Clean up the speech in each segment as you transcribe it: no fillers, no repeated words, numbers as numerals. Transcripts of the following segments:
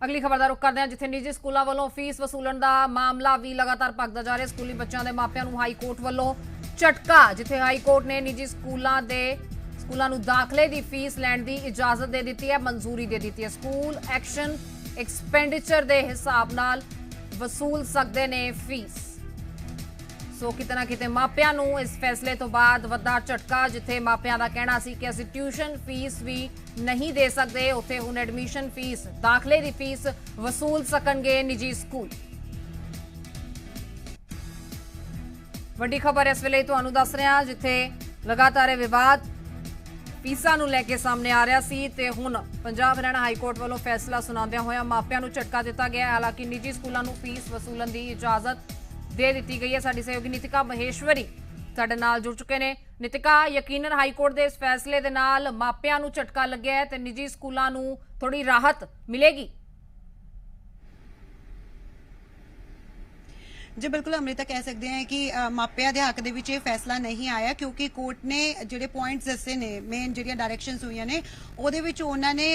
अगली खबर ਦਾ ਰੁਖ ਕਰਦੇ ਹਾਂ ਜਿੱਥੇ ਨਿੱਜੀ ਸਕੂਲਾਂ ਵੱਲੋਂ ਫੀਸ ਵਸੂਲਣ ਦਾ ਮਾਮਲਾ ਵੀ ਲਗਾਤਾਰ ਭਖਦਾ ਜਾ ਰਿਹਾ। ਸਕੂਲੀ ਬੱਚਿਆਂ ਦੇ ਮਾਪਿਆਂ ਨੂੰ ਹਾਈ ਕੋਰਟ ਵੱਲੋਂ ਝਟਕਾ, ਜਿੱਥੇ ਹਾਈ ਕੋਰਟ ਨੇ ਨਿੱਜੀ ਸਕੂਲਾਂ ਨੂੰ ਦਾਖਲੇ ਦੀ ਫੀਸ ਲੈਣ ਦੀ ਇਜਾਜ਼ਤ ਦੇ ਦਿੱਤੀ ਹੈ, ਮਨਜ਼ੂਰੀ ਦੇ ਦਿੱਤੀ ਹੈ। ਸਕੂਲ ਐਕਸ਼ਨ ਐਕਸਪੈਂਡੀਚਰ ਦੇ ਹਿਸਾਬ ਨਾਲ ਵਸੂਲ ਸਕਦੇ ਨੇ ਫੀਸ। ਸੋ ਕਿਤੇ ਨਾ ਕਿਤੇ ਮਾਪਿਆਂ ਨੂੰ ਇਸ ਫੈਸਲੇ ਤੋਂ ਬਾਅਦ ਵੱਡਾ ਝਟਕਾ, ਜਿੱਥੇ ਮਾਪਿਆਂ ਦਾ ਕਹਿਣਾ ਸੀ ਕਿ ਅਸੀਂ ਟਿਊਸ਼ਨ ਫੀਸ ਵੀ नहीं दे सकते, उत्थे हुण एडमिशन फीस, दाखले की फीस वसूल सकणगे निजी स्कूल। वड्डी खबर इस वेले तुहानूं दस रहे हां, जिथे लगातार विवाद फीसां नूं लैके सामने आ रहा सी ते हुण पंजाब हरियाणा हाई कोर्ट वालों फैसला सुणाउंदिआं होइआं मापिआं नूं झटका दिता गया। हालांकि निजी स्कूलों नूं फीस वसूलण की इजाजत दे दी गई है। साडी सहयोगी नीतिका महेश्वरी ਸਾਡੇ ਨਾਲ जुड़ चुके हैं। नीतिका, यकीनन हाई कोर्ट के इस फैसले के नाल मापिआं नूं झटका लग्या है ते निजी स्कूलों नूं थोड़ी राहत मिलेगी। जी बिल्कुल अमृता, कह सकते हैं कि मापिया के हक के फैसला नहीं आया, क्योंकि कोर्ट ने जो पॉइंट्स दसे ने, मेन जो डायरैक्शनस हुई ने उन्होंने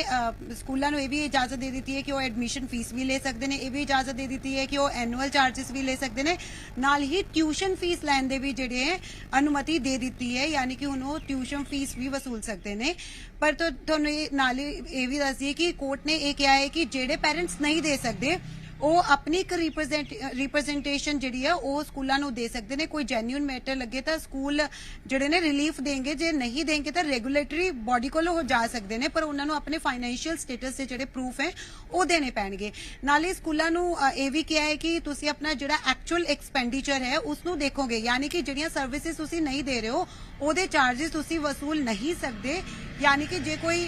स्कूलों को यह भी इजाजत दे दी है कि वो एडमिशन फीस भी ले सकते हैं, ये भी इजाजत दे दी है कि वो एनुअल चार्जिस भी ले सकते हैं, नाल ही ट्यूशन फीस लैन दे भी जिहड़े है अनुमति दे दी है, यानी कि हुण वो ट्यूशन फीस भी वसूल सकते हैं। पर तो तुहानूं नाल ये भी दस दिए कि कोर्ट ने यह कहा है कि जिहड़े पेरेंट्स नहीं दे सकते वो अपनी एक रिप्रजेंटेशन जी है वो स्कूलों को दे सकते हैं। कोई जेन्यून मैटर लगे तो स्कूल जोड़े ने रिलीफ देंगे, जे नहीं देंगे तो रेगूलेटरी बॉडी को जा सकते हैं, पर उन्होंने अपने फाइनैशियल स्टेटस से जोड़े प्रूफ है वो देने पैणगे। नाले स्कूलों को यह भी कहा है कि तुसी अपना जो एक्चुअल एक्सपेंडिचर है उसनों देखोगे, यानी कि जिहड़ियां सर्विसेज तुसी नहीं दे रहे हो वो चार्जिस तुसी वसूल नहीं सकते, यानी कि जे कोई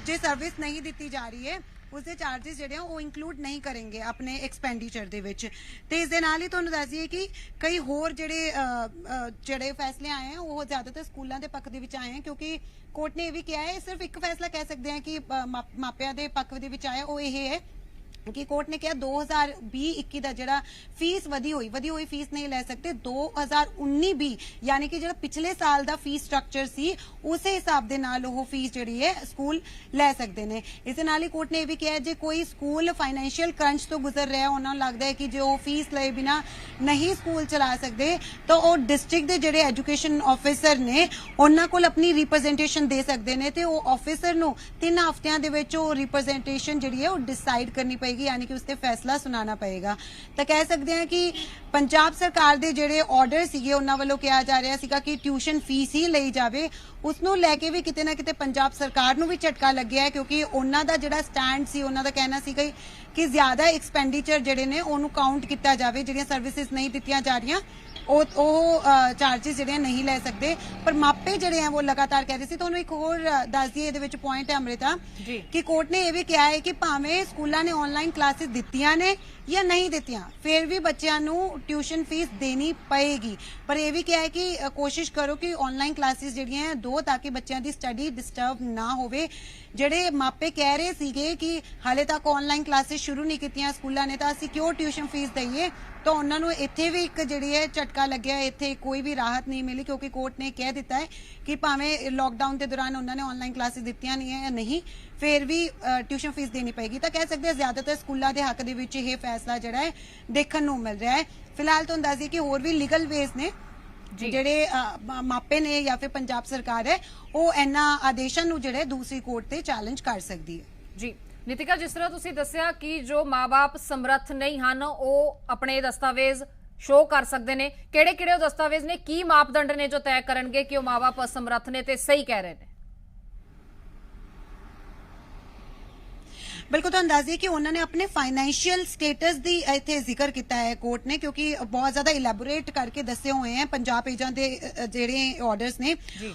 जे सर्विस नहीं दी जा रही है उसके चार्जिस जोड़े वो इंक्लूड नहीं करेंगे अपने एक्सपेंडिचर दे विच। ते इस दे नाल ही तुहानूं दस दईए कि कई होर जिहड़े फैसले आए हैं वो ज़्यादातर स्कूलों के पक्ष दे विच आए हैं, क्योंकि कोर्ट ने यह भी कहा है, सिर्फ एक फैसला कह सकते हैं कि मापिया के पक्ष दे विच आया वो ये है कि कोर्ट ने कहा 2020-21 का जिहड़ा फीस वधी हुई फीस नहीं ले सकते, 2019-20 यानी कि जिहड़ा पिछले साल का फीस स्ट्रक्चर सी उस हिसाब के नाल वो फीस जिहड़ी है स्कूल ले सकते हैं। इस दे नाल ही कोर्ट ने यह भी कहा जे कोई स्कूल फाइनैशियल क्रंच तो गुजर रहा है, उन्होंने लगता है कि जो फीस ले बिना नहीं स्कूल चला सकते, तो वो डिस्ट्रिक्ट के जिहड़े एजुकेशन ऑफिसर ने उन्होंने कोल अपनी रिप्रजेंटेशन दे सकते हैं, तो वो ऑफिसर नूं 3 हफ्तियां दे विच वो रिप्रजेंटेशन जिहड़ी है वो डिसाइड करनी पएगी, यानी कि उससे फैसला सुनाना पएगा। तो कह सकते हैं कि पंजाब सरकार के जिहड़े ऑर्डर सीगे उन्हां वल्लों कहा जा रहा सीगा कि ट्यूशन फीस ही लई जावे, उसनूं लैके भी किते ना किते पंजाब सरकार नूं भी झटका लग्या है, क्योंकि उन्हां दा जिहड़ा स्टैंड सी उन्हां दा कहना सीगा कि ज्यादा एक्सपेंडिचर जिहड़े ने उहनूं काउंट किया जावे, जिहड़ियां सर्विसेज नहीं दित्तियां जा रहीआं चार्जिस जिहड़े नहीं ले सकते, पर मापे जिहड़े हैं वो लगातार कह रहे थे। तुहानूं एक होर दस दिए इहदे विच पॉइंट है अमृता कि कोर्ट ने यह भी कहा है कि भावें स्कूलों ने ऑनलाइन क्लासेस दित्तियां ने या नहीं दित्तियां, फिर भी बच्चों नूं ट्यूशन फीस देनी पएगी, पर यह भी कहा है कि कोशिश करो कि ऑनलाइन क्लासेस जिहड़ियां हैं दो, ताकि बच्चों की स्टडी डिस्टर्ब ना होवे। जिहड़े मापे कह रहे सीगे कि हाले तक ऑनलाइन क्लासेस शुरू नहीं कीतियां स्कूलों ने, तो असीं क्यों ट्यूशन फीस दईए, तो उन्होंने इत्थे भी एक जिहड़ी है झटका लग्या, इत्थे कोई भी राहत नहीं मिली, क्योंकि कोर्ट ने कह दिता है कि भावें लॉकडाउन के दौरान उन्होंने ऑनलाइन क्लासेस दित्तियां नहीं है या नहीं, फिर भी ट्यूशन फीस देनी पएगी। तो कह सकते हैं ज्यादातर स्कूलों के हक दे विच यह फैसला जिहड़ा है देखण नूं मिल रहा है। फिलहाल तो दस दिए कि होर भी लीगल वेज ने जिहड़े मापे ने या फिर पंजाब सरकार है वो इन्हां आदेशां नूं जिहड़े दूसरी कोर्ट ते चैलेंज कर सकदी है। जी नीतिका, जिस तरह तुसीं दस्सिया कि जो माँ बाप समर्थ नहीं हैं वो अपने दस्तावेज शो कर सकते हैं, किहड़े-किहड़े दस्तावेज ने, की मापदंड ने जो तय करनगे कि वो माँ बाप असमर्थ ने ते सही कह रहे हैं? बिल्कुल तुहानूं दस दिए कि उन्होंने अपने फाइनैशियल स्टेटस की इत्थे जिक्र किया है कोर्ट ने, क्योंकि बहुत ज्यादा इलैबोरेट करके दसे हुए हैं पंजाब पेजां दे जिहड़े ऑर्डर्स ने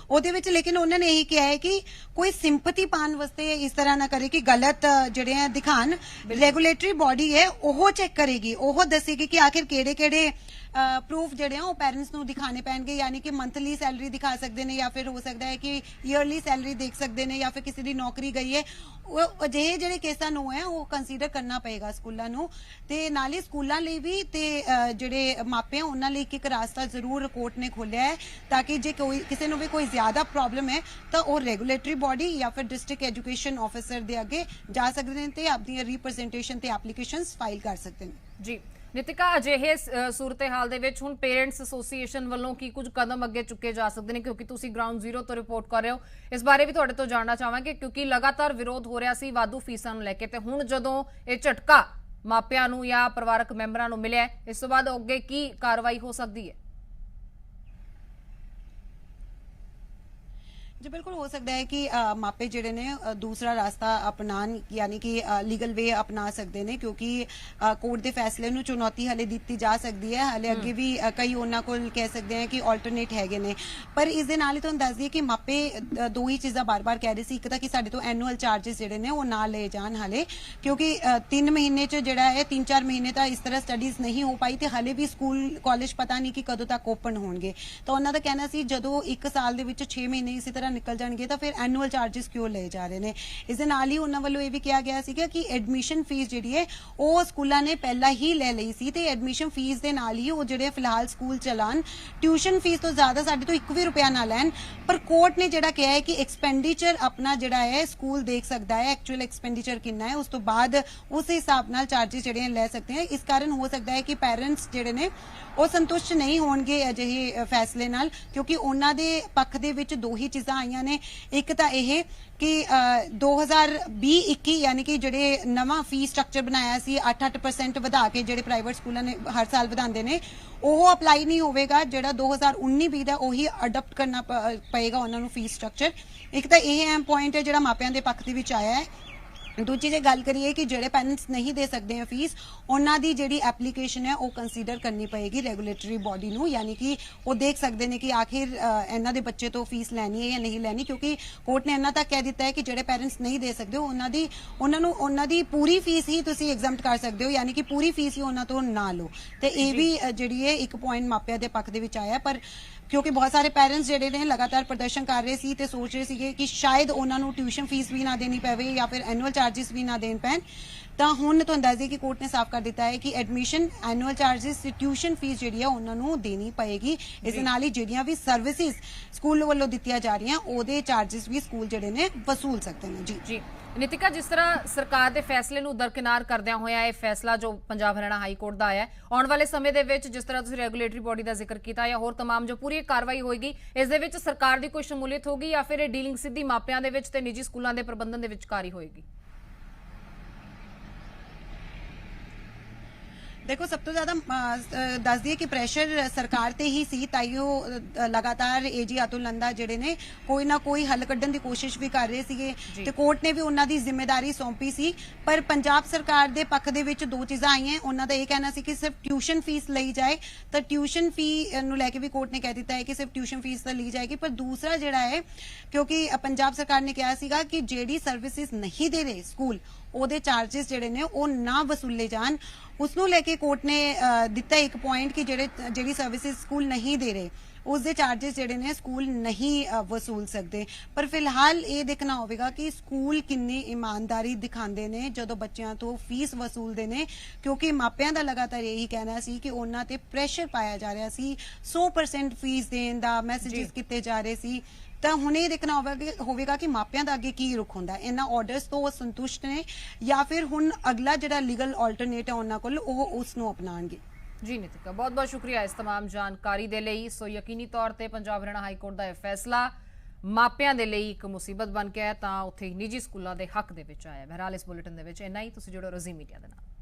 उहदे विच, लेकिन उन्होंने यही कहा है कि कोई सिंपथी पाने वास्ते इस तरह ना करे कि गलत जिहड़े हैं दिखान, रेगुलेटरी बॉडी है वो चेक करेगी, वो दसेगी कि आखिर किहड़े-किहड़े प्रूफ जिहड़े हैं पेरेंट्स नूं दिखाने पैणगे, यानी कि मंथली सैलरी दिखा सकते हैं, या फिर हो सकता है कि ईयरली सैलरी देख सकते हैं, या फिर किसी की नौकरी गई है। अजिहे जिहड़े केस ਫੈਸਲਾ ਨੋ ਹੈ ਉਹ ਕੰਸੀਡਰ ਕਰਨਾ ਪਏਗਾ ਸਕੂਲਾਂ ਨੂੰ ਤੇ ਨਾਲੇ ਸਕੂਲਾਂ ਲਈ ਵੀ ਤੇ ਜਿਹੜੇ ਮਾਪੇ ਆ ਉਹਨਾਂ ਲਈ ਇੱਕ ਰਾਸਤਾ ਜ਼ਰੂਰ ਕੋਰਟ ਨੇ ਖੋਲਿਆ ਹੈ ਤਾਂ ਕਿ ਜੇ ਕੋਈ ਕਿਸੇ ਨੂੰ ਵੀ ਕੋਈ ਜ਼ਿਆਦਾ ਪ੍ਰੋਬਲਮ ਹੈ ਤਾਂ ਉਹ ਰੈਗੂਲੇਟਰੀ ਬੋਡੀ ਜਾਂ ਫਿਰ ਡਿਸਟ੍ਰਿਕਟ ਐਜੂਕੇਸ਼ਨ ਆਫਿਸਰ ਦੇ ਅੱਗੇ ਜਾ ਸਕਦੇ ਨੇ ਤੇ ਆਪਣੀਆਂ ਰਿਪਰੈਜ਼ੈਂਟੇਸ਼ਨ ਤੇ ਐਪਲੀਕੇਸ਼ਨਸ ਫਾਈਲ ਕਰ ਸਕਦੇ ਨੇ। ਜੀ ਨਿਤਿਕਾ, ਅਜਿਹੇ ਸੂਰਤ-ਏ-ਹਾਲ ਦੇ ਵਿੱਚ ਹੁਣ ਪੇਰੈਂਟਸ ਐਸੋਸੀਏਸ਼ਨ ਵੱਲੋਂ ਕੀ ਕੁਝ ਕਦਮ ਅੱਗੇ ਚੁੱਕੇ ਜਾ ਸਕਦੇ ਨੇ, ਕਿਉਂਕਿ ਤੁਸੀਂ ਗਰਾਊਂਡ ਜ਼ੀਰੋ ਤੋਂ ਰਿਪੋਰਟ ਕਰ ਰਹੇ ਹੋ, ਇਸ ਬਾਰੇ ਵੀ ਤੁਹਾਡੇ ਤੋਂ ਜਾਣਨਾ ਚਾਹਾਂਗੇ ਕਿਉਂਕਿ ਲਗਾਤਾਰ ਵਿਰੋਧ ਹੋ ਰਿਹਾ ਸੀ ਵਾਧੂ ਫੀਸਾਂ ਨੂੰ ਲੈ ਕੇ ਤੇ ਹੁਣ ਜਦੋਂ ਇਹ ਝਟਕਾ ਮਾਪਿਆਂ ਨੂੰ ਜਾਂ ਪਰਿਵਾਰਕ ਮੈਂਬਰਾਂ ਨੂੰ ਮਿਲਿਆ, ਇਸ ਤੋਂ ਬਾਅਦ ਅੱਗੇ ਕੀ ਕਾਰਵਾਈ ਹੋ ਸਕਦੀ ਹੈ? जी बिल्कुल हो सकता है कि मापे जिहड़े ने दूसरा रास्ता अपनान यानी कि लीगल वे अपना सकते हैं क्योंकि कोर्ट के फैसले नूं चुनौती हले दी जा सकती है। हले अगे भी कई उन्हां कोल कह सकते हैं कि ऑल्टरनेट हैगे ने पर इस दे नाल ही तुहानूं दस दईए कि मापे दो ही चीज़ां बार बार कह रहे सी, एक तां कि साडे तो एनुअल चार्जिस जिहड़े ने वो ना ले जान हले क्योंकि 3 महीने च जिहड़ा है 3-4 महीने तां इस तरह स्टडीज़ नहीं हो पाई ते हले भी स्कूल कॉलेज पता नहीं कि कदों तक ओपन होणगे। तो उन्हां दा कहना सी जदों 1 साल दे विच 6 महीने इसी तरह निकल जाएंगे तो फिर एनुअल चार्जिस क्यों ले जा रहे हैं। इस दे नाल ही उन्हां वल्लों ये भी कहा गया सीगा कि एडमिशन फीस जिहड़ी है वो स्कूलों ने पहला ही ले लई सी ते एडमिशन फीस दे नाल ही वो जिहड़े फिलहाल स्कूल चलान ट्यूशन फीस तो ज्यादा साडे तो 1 भी रुपया ना लैन। पर कोर्ट ने जिहड़ा कहा है कि एक्सपेंडिचर अपना जिहड़ा है स्कूल देख सकता है एक्चुअल एक्सपेंडिचर कितना है, उस तो बाद उस हिसाब नाल चार्जिस जिहड़े ले सकते हैं। इस कारण हो सकता है कि पेरेंट्स जिहड़े ने वो संतुष्ट नहीं होणगे अजिहे फैसले नाल क्योंकि उन्हां दे पक्ष दे विच दो ही चीज़ां आईयां ने। एक तो यह कि 2020-21 यानी कि जिहड़े नवा फी स्ट्रक्चर बनाया सी 8-8% वधा के जिहड़े प्राइवेट स्कूलों ने हर साल वधांदे ने वो अपलाई नहीं होवेगा। जिहड़ा 2019-20 दा ओही अडॉप्ट करना पएगा उन्हां नूं फी स्ट्रक्चर। एक तो यह अहम पॉइंट है जिहड़ा मापियां दे पक्ष दे विच आया है। दूजी जे गल करिए कि जिहड़े पेरेंट्स नहीं दे सकते हैं फीस उन्हां दी जिहड़ी एप्लीकेशन है वो कंसीडर करनी पएगी रेगुलेटरी बॉडी नूं, यानी कि वो देख सकते हैं कि आखिर इन्हां दे बच्चे तो फीस लैनी है या नहीं लैनी क्योंकि कोर्ट ने इन्ना तक कह दिता है कि जिहड़े पेरेंट्स नहीं दे सकते उन्हां दी पूरी फीस ही तुसीं एग्जम्प्ट कर सकते हो, यानी कि पूरी फीस ही उन्हां तो ना लो। ते ये भी जिहड़ी है एक पॉइंट मापिया दे पक्ष दे विच आया पर क्योंकि बहुत सारे पेरेंट्स जिहड़े ने लगातार प्रदर्शन कर रहे सी ते सोच रहे सी कि शायद उन्हां नूं ट्यूशन फीस भी ना देनी पवे या फिर एनुअल चार्जिस भी ना देन पैन, तो हुण तुहानूं दस दईए कि कोर्ट ने साफ कर दिता है कि admission annual charges tuition fees जिहड़ी है उन्हां नूं देनी पएगी। इस दे नाल ही जिहड़ियां भी सर्विसिज स्कूल वालों दित्तियां जा रही ओहदे चार्जिस भी स्कूल जिहड़े ने वसूल सकते हैं। जी नितिका, जिस तरह सरकार के फैसले नूं दरकिनार करदियां होया यह फैसला जो पंजाब हरियाणा हाई कोर्ट का आया है, आने वाले समय दे विच जिस तरह तुसीं रेगुलेटरी बॉडी का जिक्र किया या होर तमाम जो पूरी कार्रवाई होएगी इस दे विच सरकार की कोई शमूलियत होगी या फिर डीलिंग सीधी मापियां दे विच ते निजी स्कूलों के प्रबंधन दे विचकार ही होएगी? देखो सब तो ज्यादा दस दिए कि प्रेशर सरकार ते ही सी ताइयो लगातार एजी अतुल नंदा जिहड़े ने कोई ना कोई हल कड्ढण दी कोशिश भी कर रहे सीगे ते कोर्ट ने भी उन्हां दी जिम्मेदारी सौंपी सी। पर पंजाब सरकार दे पक्ष दे विच दो चीज़ां आईयां। उन्हां दा यह कहना सी कि सिर्फ ट्यूशन फीस लई जाए तो ट्यूशन फी नूं लैके भी कोर्ट ने कह दिता है कि सिर्फ ट्यूशन फीस तो ली जाएगी। पर दूसरा जिहड़ा है क्योंकि पंजाब सरकार ने कहा सीगा कि जिहड़ी सर्विसिज नहीं दे रहे स्कूल ਉਹਦੇ ਚਾਰजेस ਜਿਹੜੇ ਨੇ ਉਹ ਨਾ ਵਸੂਲੇ ਜਾਣ, ਉਸ ਨੂੰ ਲੈ ਕੇ ਕੋਰਟ ਨੇ ਦਿੱਤਾ ਇੱਕ ਪੁਆਇੰਟ ਕਿ ਜਿਹੜੀ ਸਰਵਿਸਿਜ਼ ਸਕੂਲ ਨਹੀਂ ਦੇ ਰਹੇ ਉਸ ਦੇ ਚਾਰजेस ਜਿਹੜੇ ਨੇ ਸਕੂਲ ਨਹੀਂ ਵਸੂਲ ਸਕਦੇ। ਪਰ ਫਿਲਹਾਲ ਇਹ ਦੇਖਣਾ ਹੋਵੇਗਾ ਕਿ ਸਕੂਲ ਕਿੰਨੀ ਇਮਾਨਦਾਰੀ ਦਿਖਾਉਂਦੇ ਨੇ ਜਦੋਂ ਬੱਚਿਆਂ ਤੋਂ ਫੀਸ ਵਸੂਲਦੇ ਨੇ ਕਿਉਂਕਿ ਮਾਪਿਆਂ ਦਾ ਲਗਾਤਾਰ ਇਹੀ ਕਹਿਣਾ ਸੀ ਕਿ ਉਹਨਾਂ ਤੇ ਪ੍ਰੈਸ਼ਰ ਪਾਇਆ ਜਾ ਰਿਹਾ ਸੀ 100% ਫੀਸ ਦੇਣ ਦਾ, ਮੈਸੇजेस ਕੀਤੇ ਜਾ ਰਹੇ ਸੀ। ਤਾਂ ਹੁਣ ਇਹ ਦੇਖਣਾ ਹੋਵੇਗਾ ਕਿ ਮਾਪਿਆਂ ਦਾ ਅੱਗੇ ਕੀ ਰੁਖ ਹੁੰਦਾ, ਇਹਨਾਂ ਆਰਡਰਸ ਤੋਂ ਉਹ ਸੰਤੁਸ਼ਟ ਨੇ ਜਾਂ ਫਿਰ ਹੁਣ ਅਗਲਾ ਜਿਹੜਾ ਲੀਗਲ ਆਲਟਰਨੇਟ ਹੈ ਉਹਨਾਂ ਕੋਲ ਉਹ ਉਸ ਨੂੰ ਅਪਣਾਉਣਗੇ। जी नितिका, बहुत बहुत शुक्रिया इस तमाम जानकारी दे लई। सो यकीनी तौर पर पंजाब हरियाणा हाई कोर्ट का यह फैसला मापियां दे लई एक मुसीबत बन के है तां उत्थे निजी स्कूलों के हक दे विच आया। बहरहाल इस बुलेटिन दे विच इन्ना ही। तुसीं जुड़ो रोज़ी मीडिया दे नाल।